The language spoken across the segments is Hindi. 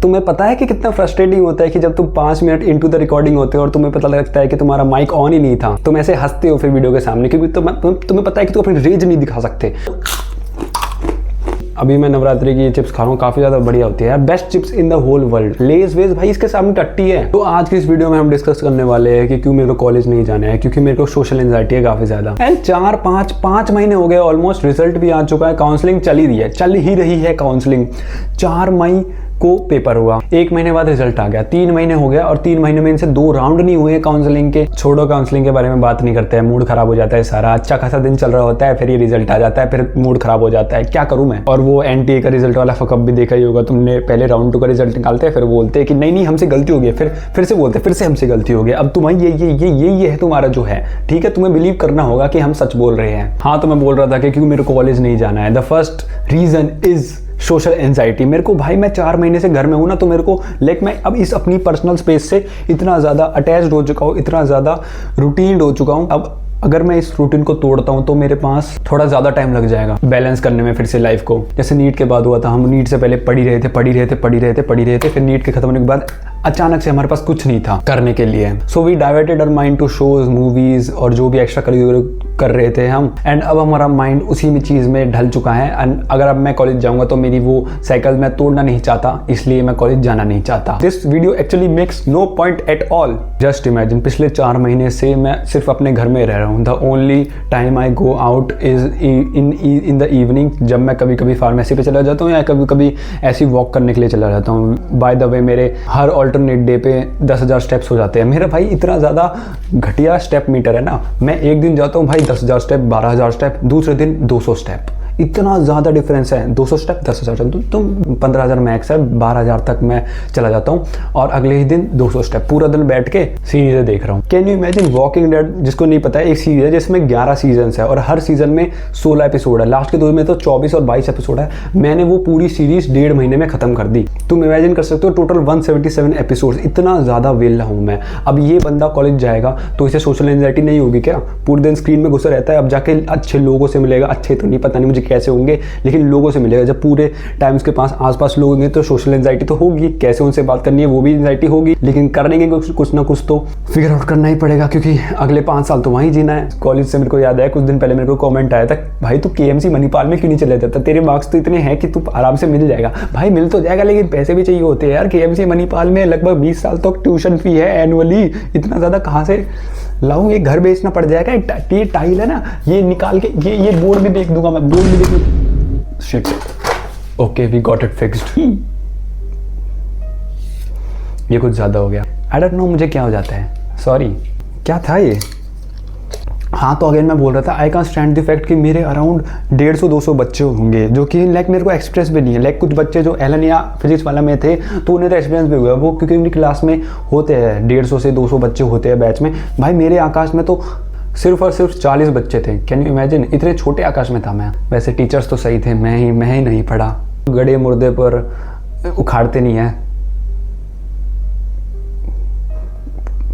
तुम्हें पता है कि कितना फ्रस्ट्रेटिंग होता है कि जब तुम 5 मिनट इनटू द रिकॉर्डिंग होते हो और तुम्हें पता लगता है कि तुम्हारा माइक ऑन ही नहीं था, तुम ऐसे हंसते हो फिर वीडियो के सामने, क्योंकि तुम्हें पता है कि तुम अपनी रेज नहीं दिखा सकते। अभी मैं नवरात्रि की चिप्स खा रहा हूँ, काफ़ी ज़्यादा बढ़िया होती है यार, best chips in the whole world. Lay's वेज भाई इसके सामने टट्टी है। तो आज की इस वीडियो में हम डिस्कस करने वाले हैं कि क्यों मेरे को कॉलेज नहीं जाना है, क्योंकि मेरे को सोशल एंजाइटी है काफ़ी ज़्यादा। एंड 4-5 महीने हो गए ऑलमोस्ट, रिजल्ट भी आ चुका है, काउंसलिंग चल ही रही है काउंसलिंग। 4 मई को पेपर हुआ, 1 महीने बाद रिजल्ट आ गया, 3 महीने हो गया और 3 महीने में इनसे 2 राउंड नहीं हुए काउंसलिंग के। छोड़ो, काउंसलिंग के बारे में बात नहीं करते हैं, मूड खराब हो जाता है सारा। अच्छा खासा दिन चल रहा होता है, फिर ये रिजल्ट आ जाता है, फिर मूड खराब हो जाता है, क्या करूं मैं। और वो NTA का रिजल्ट वाला फकअप भी देखा ही होगा तुमने, पहले राउंड 2 का रिजल्ट निकालते हैं, फिर बोलते हैं कि नहीं हमसे गलती हो गई, फिर से बोलते फिर से हमसे गलती हो गई। अब तुम्हारी ये है तुम्हारा जो है, ठीक है, तुम्हें बिलीव करना होगा कि हम सच बोल रहे हैं। हाँ, तो मैं बोल रहा था कि क्यों मेरे को कॉलेज नहीं जाना है। The first reason is social anxiety. मेरे को भाई, मैं 4 महीने से घर में हूँ ना, तो मेरे को मैं अब इस अपनी पर्सनल स्पेस से इतना ज़्यादा अटैच्ड हो चुका हूँ, इतना ज़्यादा रूटीन हो चुका हूँ। अब अगर मैं इस रूटीन को तोड़ता हूँ तो मेरे पास थोड़ा ज़्यादा टाइम लग जाएगा बैलेंस करने में फिर से लाइफ को। जैसे नीट के बाद हुआ था, हम नीट से पहले पढ़ी रहे थे, फिर नीट के खत्म होने के बाद अचानक से हमारे पास कुछ नहीं था करने के लिए। So we diverted our mind to shows, movies और जो भी एक्स्ट्रा करिकुलर कर रहे थे हम। एंड अब हमारा माइंड उसी में चीज़ में ढल चुका है। एंड अगर अब मैं कॉलेज जाऊंगा तो मेरी वो साइकिल मैं तोड़ना नहीं चाहता, इसलिए मैं कॉलेज जाना नहीं चाहता। This video actually makes no point at all. Just imagine, पिछले 4 महीने से मैं सिर्फ अपने घर में रह रहा हूँ। The only time I go out is in the evening, जब मैं कभी कभी फार्मेसी पे चला जाता हूँ या कभी कभी ऐसी वॉक करने के लिए चला जाता हूँ। बाय द वे, मेरे हर ऑल्टरनेट डे पे 10,000 स्टेप्स हो जाते हैं। मेरा भाई इतना ज़्यादा घटिया स्टेप मीटर है ना, मैं एक दिन जाता हूँ भाई 10,000 स्टेप, 12,000 स्टेप, दूसरे दिन 200 स्टेप। इतना ज़्यादा डिफरेंस है। 200 स्टेप, 10,000 स्टेप, तो 15,000 मैक्स है, 12,000 तक मैं चला जाता हूँ और अगले ही दिन 200 स्टेप। पूरा दिन बैठ के सीरीज़ें देख रहा हूँ। Can you imagine, walking dead, जिसको नहीं पता है, एक सीरीज है जिसमें 11 सीजन्स है और हर सीजन में 16 एपिसोड है। लास्ट के 2 में तो 24 और 22 एपिसोड है। मैंने वो पूरी सीरीज 1.5 महीने में खत्म कर दी। तुम इमेजिन कर सकते हो, टोटल 177 एपिसोड। इतना ज़्यादा वेला हूँ मैं। अब ये बंदा कॉलेज जाएगा तो इसे सोशल एंजाइटी नहीं होगी क्या? पूरे दिन स्क्रीन में घुसा रहता है, अब जाके अच्छे लोगों से मिलेगा। अच्छे तो नहीं, पता नहीं मुझे कैसे होंगे, लेकिन लोगों से मिलेगा। जब पूरे टाइम उसके पास आसपास लोग होंगे तो सोशल एंजाइटी तो होगी, कैसे उनसे बात करनी है वो भी एंजाइटी होगी। लेकिन करने के कुछ ना कुछ तो फिगर आउट करना ही पड़ेगा, क्योंकि अगले 5 साल तो वहीं जीना है। कॉलेज से मेरे को याद है, कुछ दिन पहले मेरे को कमेंट आया था, भाई तू KMC मणिपाल में क्यों नहीं चले जाता, तेरे मार्क्स तो इतने हैं कि तू आराम से मिल जाएगा। भाई मिल तो जाएगा, लेकिन पैसे भी चाहिए होते हैं यार। KMC मणिपाल में लगभग 20 साल तक ट्यूशन फी है एनुअली। इतना ज़्यादा कहाँ से लाऊं? एक घर बेचना पड़ जाएगा। ये टाइल है ना, ये निकाल के ये बोर्ड भी देख दूंगा मैं, बोर्ड भी देख दूंगा। Shit. Okay, we got it fixed. ये कुछ ज़्यादा हो गया। I don't know मुझे क्या हो जाता है, सॉरी। क्या था ये? हाँ, तो अगेन मैं बोल रहा था, I can stand the fact कि मेरे अराउंड 150-200 बच्चे होंगे जो कि मेरे को एक्सप्रेस भी नहीं है। कुछ बच्चे जो एलन या फिजिक्स वाला में थे तो उन्हें तो एक्सपीरियंस भी हुआ वो, क्योंकि उनकी क्लास में होते हैं 150 से 200 बच्चे होते हैं बैच में। भाई मेरे आकाश में तो सिर्फ और सिर्फ 40 बच्चे थे। कैन यू इमेजिन, इतने छोटे आकाश में था मैं। वैसे टीचर्स तो सही थे, मैं ही नहीं पढ़ा। गड़े मुर्दे पर उखाड़ते नहीं है,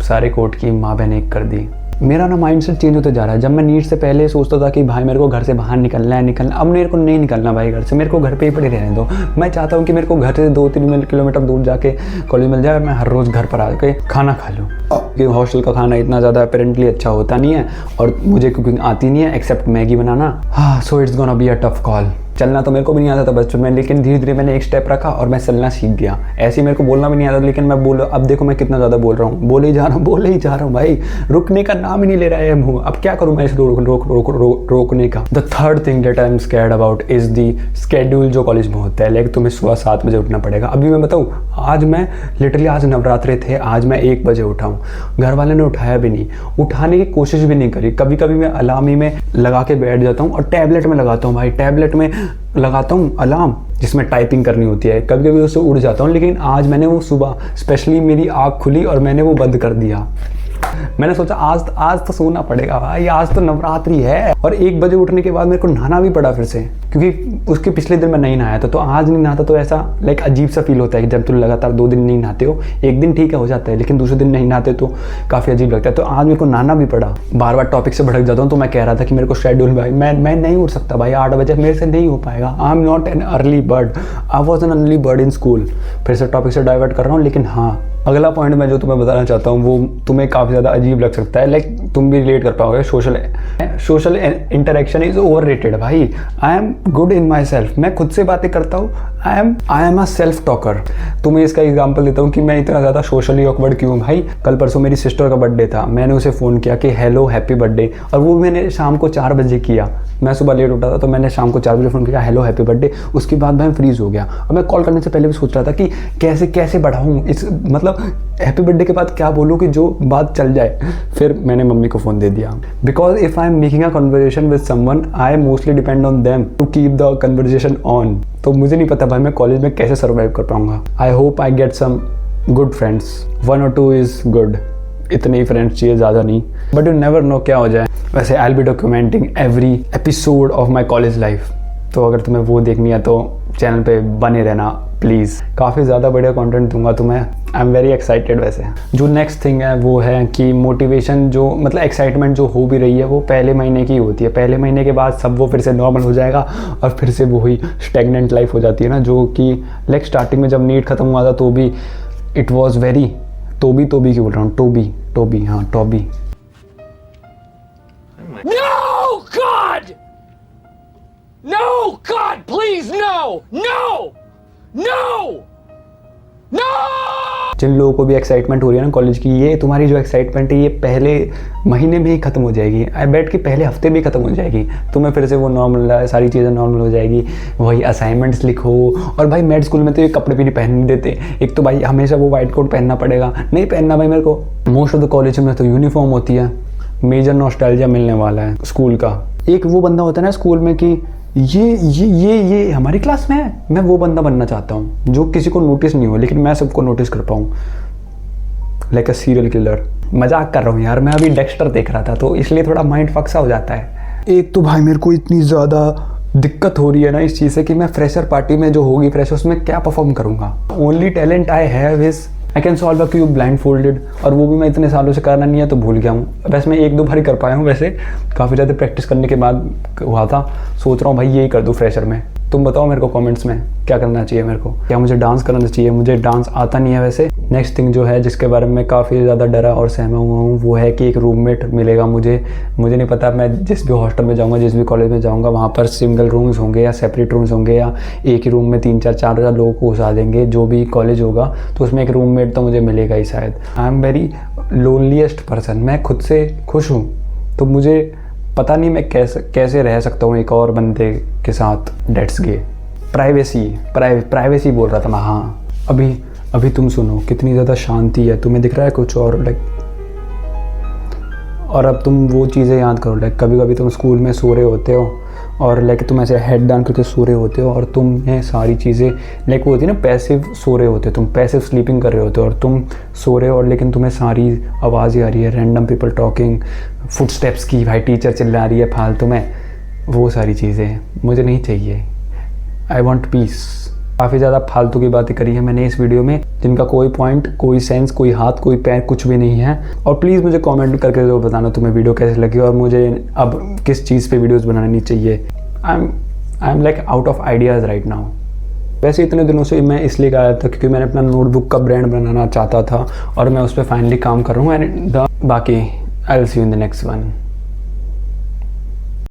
सारे कोट की माँ बहन एक कर दी। मेरा ना माइंडसेट चेंज होते जा रहा है। जब मैं नीट से पहले सोचता था कि भाई मेरे को घर से बाहर निकलना है, अब मेरे को नहीं निकलना भाई घर से, मेरे को घर पे ही पड़े रहने दो। मैं चाहता हूँ कि मेरे को घर से 2-3 किलोमीटर दूर जाके कॉलेज मिल जाए और मैं हर रोज़ घर पर आके खाना खा लूँ। क्योंकि हॉस्टल का खाना इतना ज़्यादा अपेरेंटली अच्छा होता नहीं है और मुझे कुकिंग आती नहीं है एक्सेप्ट मैगी बनाना। हाँ, so it's gonna be a tough call. चलना तो मेरे को भी नहीं आता था बचपन में, लेकिन धीरे धीरे मैंने एक स्टेप रखा और मैं चलना सीख गया। ऐसे ही मेरे को बोलना भी नहीं आता, लेकिन मैं अब देखो मैं कितना ज़्यादा बोल रहा हूँ, बोले ही जा रहा हूँ भाई। रुकने का नाम ही नहीं ले रहा है मुँह। अब क्या करूँ मैं इस रोकने का। The third thing that I am scared about is the schedule जो कॉलेज में होता है। लाइक तुम्हें सुबह 7 बजे उठना पड़ेगा। अभी मैं बताऊँ, आज मैं लिटरली, आज नवरात्रे थे, आज मैं 1 बजे उठा हूँ। घर वाले ने उठाया भी नहीं, उठाने की कोशिश भी नहीं करी। कभी कभी मैं अलार्म ही में लगा के बैठ जाता हूँ और टैबलेट में लगाता हूँ भाई, टैबलेट में लगाता हूँ अलार्म जिसमें टाइपिंग करनी होती है। कभी कभी उससे उड़ जाता हूँ, लेकिन आज मैंने वो सुबह स्पेशली मेरी आँख खुली और मैंने वो बंद कर दिया। मैंने सोचा आज तो सोना पड़ेगा भाई, आज तो नवरात्रि है। और 1 बजे उठने के बाद मेरे को नहाना भी पड़ा फिर से, क्योंकि उसके पिछले दिन मैं नहीं नहाया था। तो आज नहीं नहाता तो ऐसा लाइक अजीब सा फील होता है कि जब तुम लगातार 2 दिन नहीं नहाते हो, एक दिन ठीक है हो जाता है, लेकिन दूसरे दिन नहीं नहाते तो काफ़ी अजीब लगता है। तो आज मेरे को नहाना भी पड़ा। बार बार टॉपिक से भटक जाता हूँ। तो मैं कह रहा था कि मेरे को शेड्यूल भाई मैं नहीं उठ सकता भाई 8 बजे, मेरे से नहीं हो पाएगा। I am not an early bird, I was an early bird in school. फिर से टॉपिक से डाइवर्ट कर रहा हूँ, लेकिन हाँ, अगला पॉइंट मैं जो तुम्हें बताना चाहता हूँ वो तुम्हें काफ़ी ज़्यादा अजीब लग सकता है, लाइक तुम भी रिलेट कर पाओगे। Social interaction is overrated भाई। I am good in myself, मैं खुद से बातें करता हूँ। I am a self talker. तुम्हें इसका एग्जाम्पल देता हूँ कि मैं इतना ज़्यादा सोशली ऑकवर्ड क्यों हूँ भाई। कल परसों मेरी सिस्टर का बर्थडे था, मैंने उसे फ़ोन किया कि हेलो हैप्पी बर्थडे, और वो मैंने शाम को 4 बजे किया। मैं सुबह लेट उठा था तो मैंने शाम को 4 बजे फ़ोन किया हेलो हैप्पी बर्थडे। उसके बाद मैं फ्रीज़ हो गया, और मैं कॉल करने से पहले भी सोच रहा था कि कैसे बढ़ाऊँ इस, मतलब हैप्पी बर्थडे के बाद क्या बोलूँ कि जो बात चल जाए। फिर मैंने मम्मी को फ़ोन दे दिया, because if I am making a conversation with someone I mostly depend on them to keep the conversation on. तो मुझे नहीं पता भाई मैं कॉलेज में कैसे सर्वाइव कर पाऊंगा। I hope I get some good friends, 1 or 2 is good. इतने ही फ्रेंड्स चाहिए, ज़्यादा नहीं, बट यू नेवर नो क्या हो जाए। वैसे I will be documenting every episode of my college life, तो अगर तुम्हें वो देखनी है तो चैनल पे बने रहना प्लीज़। काफ़ी ज़्यादा बढ़िया कंटेंट दूंगा तुम्हें। आई एम वेरी एक्साइटेड। वैसे जो नेक्स्ट थिंग है वो है कि मोटिवेशन, जो मतलब एक्साइटमेंट जो हो भी रही है वो पहले महीने की होती है। पहले महीने के बाद सब वो फिर से नॉर्मल हो जाएगा और फिर से वही स्टैग्नेंट लाइफ हो जाती है ना, जो कि लाइक स्टार्टिंग में जब नीट ख़त्म हुआ था तो भी इट वॉज़ वेरी टोबी क्यों बोल रहा हूँ, टोबी हाँ Toby. No, God! No, God, please, no! जिन लोगों को भी एक्साइटमेंट हो रही है ना कॉलेज की, ये तुम्हारी जो एक्साइटमेंट है ये पहले महीने में ही खत्म हो जाएगी। आई बेट कि पहले हफ्ते में ही खत्म हो जाएगी। तुम्हें फिर से वो नॉर्मल, सारी चीज़ें नॉर्मल हो जाएगी। वही असाइनमेंट्स लिखो। और भाई मेड स्कूल में तो ये कपड़े भी नहीं पहनने देते। एक तो भाई हमेशा वो वाइट कोट पहनना पड़ेगा, नहीं पहनना भाई मेरे को। मोस्ट ऑफ द कॉलेज में तो यूनिफॉर्म होती है। मेजर नॉस्टैल्जिया मिलने वाला है स्कूल का। एक वो बंदा होता है ना स्कूल में कि ये हमारी क्लास में है। मैं वो बंदा बनना चाहता हूँ जो किसी को नोटिस नहीं हो, लेकिन मैं सबको नोटिस कर पाऊँ, लाइक अ सीरियल किलर। मजाक कर रहा हूँ यार, मैं अभी डेक्स्टर देख रहा था तो इसलिए थोड़ा माइंड फक सा हो जाता है। एक तो भाई मेरे को इतनी ज़्यादा दिक्कत हो रही है ना इस चीज़ से कि मैं फ्रेशर पार्टी में जो होगी फ्रेशर, उसमें क्या परफॉर्म करूँगा। Only talent I have is I can solve a cube blind folded, और वो भी मैं इतने सालों से करना नहीं है तो भूल गया हूँ। वैसे मैं 1-2 बार ही कर पाया हूँ, वैसे काफ़ी ज़्यादा प्रैक्टिस करने के बाद हुआ था। सोच रहा हूँ भाई यही कर दूँ फ्रेशर में। तुम बताओ मेरे को कमेंट्स में क्या करना चाहिए मेरे को। क्या मुझे डांस करना चाहिए? मुझे डांस आता नहीं है वैसे। नेक्स्ट थिंग जो है जिसके बारे में काफ़ी ज़्यादा डरा और सहमा हुआ हूँ वो है कि एक रूममेट मिलेगा मुझे नहीं पता मैं जिस भी हॉस्टल में जाऊँगा, जिस भी कॉलेज में जाऊँगा, वहाँ पर सिंगल रूम्स होंगे या सेपरेट रूम्स होंगे या एक ही रूम में 3-4 लोगों को घुसा देंगे। जो भी कॉलेज होगा तो उसमें एक रूममेट तो मुझे मिलेगा ही शायद। I am very loneliest person. मैं खुद से खुश हूँ तो मुझे पता नहीं मैं कैसे रह सकता हूँ एक और बंदे के साथ। डेट्स गे प्राइवेसी बोल रहा था मैं। हाँ, अभी तुम सुनो कितनी ज़्यादा शांति है। तुम्हें दिख रहा है कुछ और लाइक, और अब तुम वो चीज़ें याद करो। लाइक कभी कभी तुम स्कूल में सो रहे होते हो और लाइक तुम ऐसे हेड डाउन करके सो रहे होते हो और तुम्हें सारी चीज़ें लाइक वो होती है ना, पैसिव सो रहे होते हो तुम, पैसिव स्लीपिंग कर रहे होते हो और तुम सो रहे हो और लेकिन तुम्हें सारी आवाज़ें आ रही है, रैंडम पीपल टॉकिंग, फुटस्टेप्स की, भाई टीचर चिल्ला रही है फालतू में। वो सारी चीज़ें मुझे नहीं चाहिए। I want piece. काफ़ी ज़्यादा फालतू की बातें करी है मैंने इस वीडियो में जिनका कोई पॉइंट, कोई सेंस, कोई हाथ, कोई पैर, कुछ भी नहीं है। और प्लीज़ मुझे कमेंट करके ज़रूर बताना तुम्हें वीडियो कैसे लगी और मुझे अब किस चीज़ पे वीडियोस बनानी चाहिए। I am like out of ideas right now. वैसे इतने दिनों से मैं इसलिए गाया था क्योंकि मैंने अपना नोटबुक का ब्रांड बनाना चाहता था और मैं उस पर फाइनली काम कर रहा हूँ। एंड बाकी I will see you in the next one.